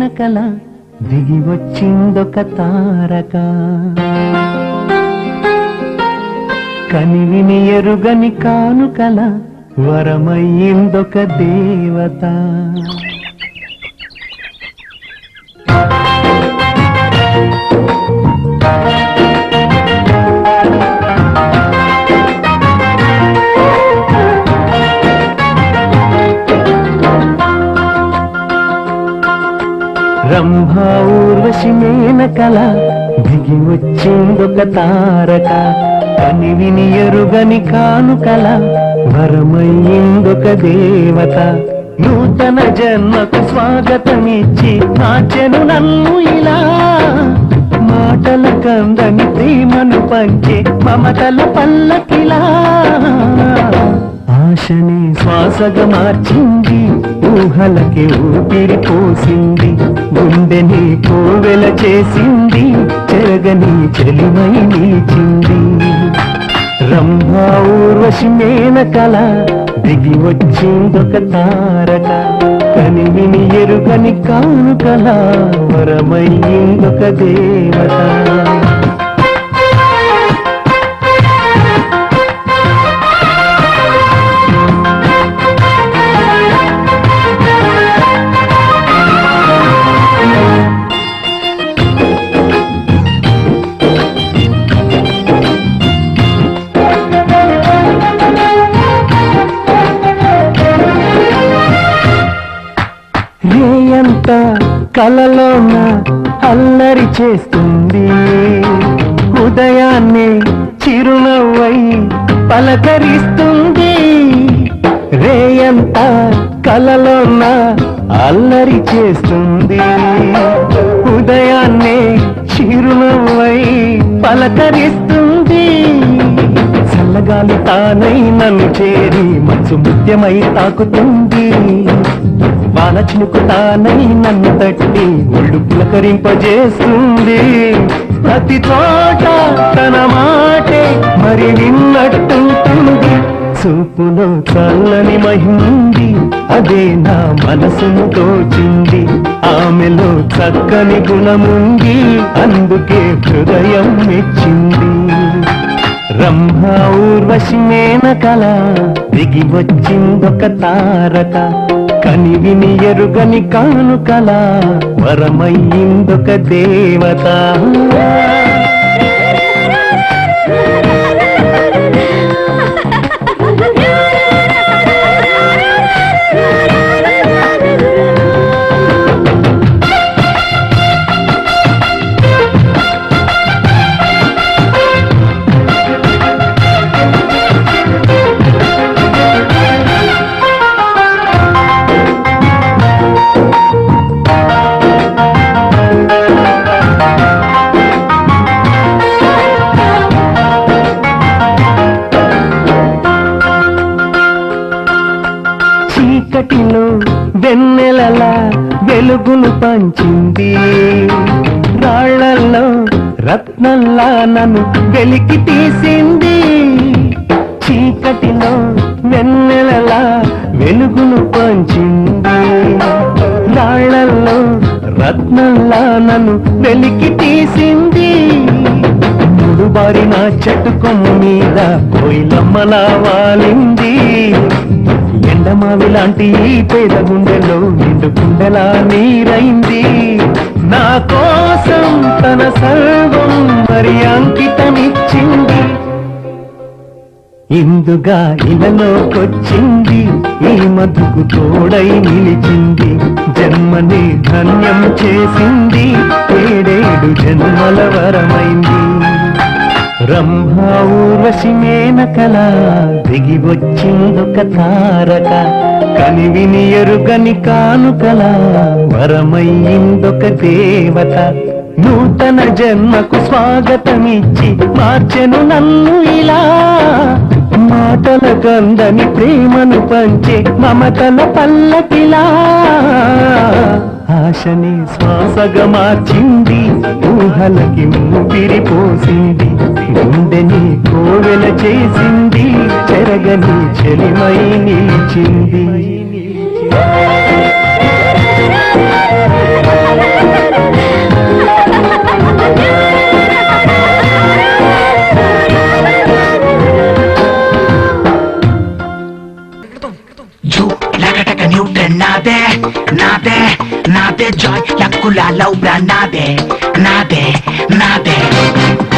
మేనకల దిగి వచ్చిందొక తారక కనివిని ఎరుగని కానుకల వరమయ్యిందొక దేవత. రంభా ఊర్వశి మేనకల దిగి వచ్చిందొక తారక కనివిని ఎరుగని కానుకల వరమయ్యిందొక దేవత. నూతన జన్మకు స్వాగతమిచ్చి మార్చెను నన్ను ఇలా మాటల కందని ప్రేమను పంచే మమతల పల్లకిలా. ఆశని శ్వాసగా మార్చింది ఊహలకి ఊపిరి పోసింది గుండెని కోవెల చేసింది చెరగని చెలిమై నిలిచింది. రంభా ఊర్వశి మేనకల దిగి వచ్చిందొక తారక కనివిని ఎరుగని కానుకల వరమయ్యిందొక దేవత. రేయంతా కలలోన అల్లరి చేస్తుంది ఉదయాన్నే చిరునవ్వై పలకరిస్తుంది. రేయంతా కలలోన అల్లరి చేస్తుంది ఉదయాన్నే చిరునవ్వై పలకరిస్తుంది. చల్లగాలి తానై నన్ను చేరి మనసు ముత్యమై తాకుతుంది. వాన చినుకు తానై నన్ను తట్టి ఒళ్ళు పులకరింపజేస్తుంది. ప్రతి చోట తన మాటే మరి విన్నట్టుంటుంది. చూపులో చల్లని మహింది అదే నా మనసును దోచింది. ఆమెలో చక్కని గుణముంది అందుకే హృదయం మెచ్చింది. రంభా ఊర్వశి మేనకల దిగి వచ్చిందొక తారక కనివిని ఎరుగని కానుకల వరమయ్యిందొక దేవత. చీకటిలో వెన్నెలలా వెలుగును పంచింది. రాళ్లల్లో రత్నంలా నన్ను వెలికి తీసింది. చీకటిలో వెన్నెలలా వెలుగును పంచింది. రాళ్లల్లో రత్నంలా నన్ను వెలికి తీసింది. మూడు బారిన చెట్టు కొమ్ము మీద కోయిలమ్మలా వాలింది. ఎండమావి లాంటి ఈ పేద గుండెలో నిండు గుండెలా నీరైంది. నా కోసం తన సర్వం మరి అంకితమిచ్చింది. ఇందుగా ఇలలోకొచ్చింది ఈ మధుకు తోడై నిలిచింది. జన్మని ధన్యం చేసింది ఏడేడు జన్మల వరమైంది. రంభా ఊర్వశి మేనకల దిగి వచ్చిందొక తారక కనివిని ఎరుగని కానుకల వరమయ్యిందొక దేవత. నూతన జన్మకు స్వాగతమిచ్చి మార్చెను నన్ను ఇలా మాటల కందని ప్రేమను పంచే మమతల పల్లకిలా. ఆశని శ్వాసగా మార్చింది ఊహలకి ఊపిరి పోసింది గుండెని కోవెల చేసింది చెరగని చెలిమై నిలిచింది. Yakula laubra nade, nade, nade.